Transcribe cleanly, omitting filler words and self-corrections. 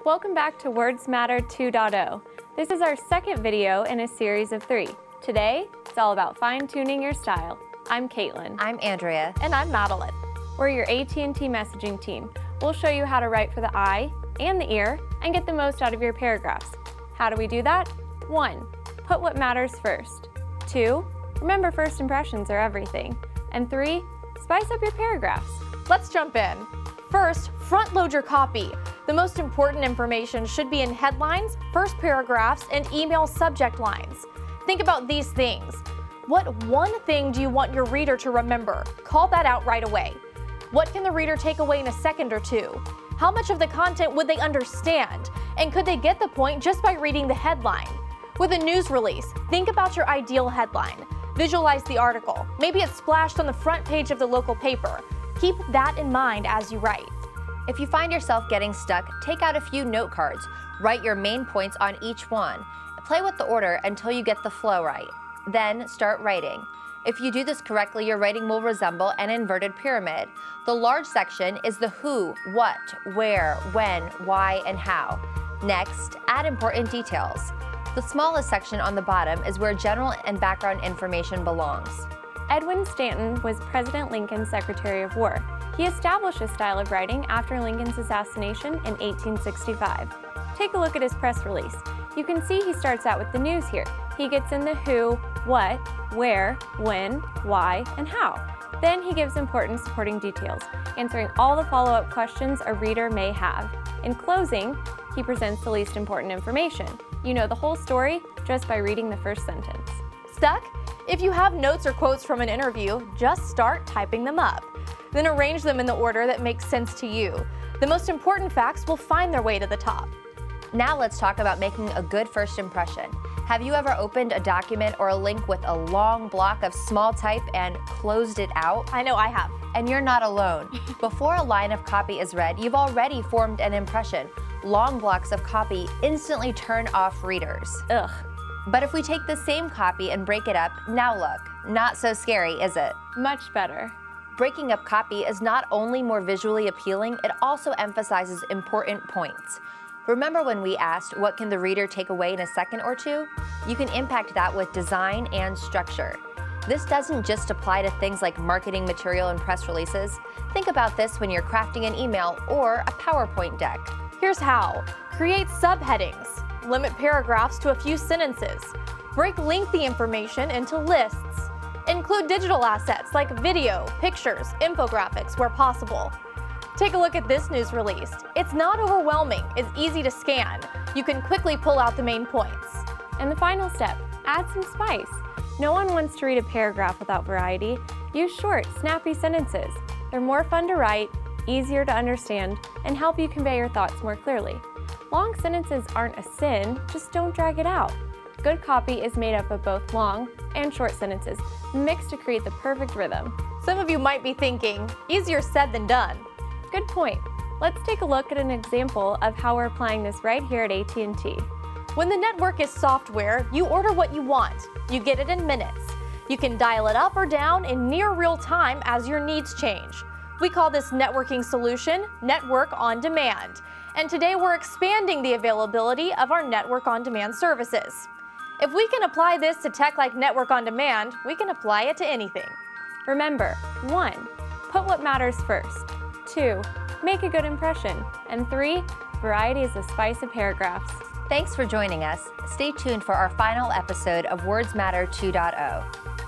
Welcome back to Words Matter 2.0. This is our second video in a series of 3. Today, it's all about fine-tuning your style. I'm Caitlin. I'm Andrea. And I'm Madeline. We're your AT&T messaging team. We'll show you how to write for the eye and the ear and get the most out of your paragraphs. How do we do that? 1. Put what matters first. 2. Remember first impressions are everything. And 3. Spice up your paragraphs. Let's jump in. First, front load your copy. The most important information should be in headlines, first paragraphs, and email subject lines. Think about these things. What one thing do you want your reader to remember? Call that out right away. What can the reader take away in a second or two? How much of the content would they understand? And could they get the point just by reading the headline? With a news release, think about your ideal headline. Visualize the article. Maybe it's splashed on the front page of the local paper. Keep that in mind as you write. If you find yourself getting stuck, take out a few note cards. Write your main points on each one. Play with the order until you get the flow right. Then start writing. If you do this correctly, your writing will resemble an inverted pyramid. The large section is the who, what, where, when, why, and how. Next, add important details. The smallest section on the bottom is where general and background information belongs. Edwin Stanton was President Lincoln's Secretary of War. He established a style of writing after Lincoln's assassination in 1865. Take a look at his press release. You can see he starts out with the news here. He gets in the who, what, where, when, why, and how. Then he gives important supporting details, answering all the follow-up questions a reader may have. In closing, he presents the least important information. You know the whole story just by reading the first sentence. Stuck? If you have notes or quotes from an interview, just start typing them up. Then arrange them in the order that makes sense to you. The most important facts will find their way to the top. Now let's talk about making a good first impression. Have you ever opened a document or a link with a long block of small type and closed it out? I know I have. And you're not alone. Before a line of copy is read, you've already formed an impression. Long blocks of copy instantly turn off readers. Ugh. But if we take the same copy and break it up, now look, not so scary, is it? Much better. Breaking up copy is not only more visually appealing, it also emphasizes important points. Remember when we asked, what can the reader take away in a second or two? You can impact that with design and structure. This doesn't just apply to things like marketing material and press releases. Think about this when you're crafting an email or a PowerPoint deck. Here's how. Create subheadings. Limit paragraphs to a few sentences. Break lengthy information into lists. Include digital assets like video, pictures, infographics where possible. Take a look at this news release. It's not overwhelming, it's easy to scan. You can quickly pull out the main points. And the final step, add some spice. No one wants to read a paragraph without variety. Use short, snappy sentences. They're more fun to write, easier to understand, and help you convey your thoughts more clearly. Long sentences aren't a sin, just don't drag it out. Good copy is made up of both long and short sentences, mixed to create the perfect rhythm. Some of you might be thinking, easier said than done. Good point. Let's take a look at an example of how we're applying this right here at AT&T. When the network is software, you order what you want. You get it in minutes. You can dial it up or down in near real time as your needs change. We call this networking solution Network on Demand. And today we're expanding the availability of our Network on Demand services. If we can apply this to tech like Network on Demand, we can apply it to anything. Remember, 1. Put what matters first. 2. Make a good impression. And 3. Variety is the spice of paragraphs. Thanks for joining us. Stay tuned for our final episode of Words Matter 2.0.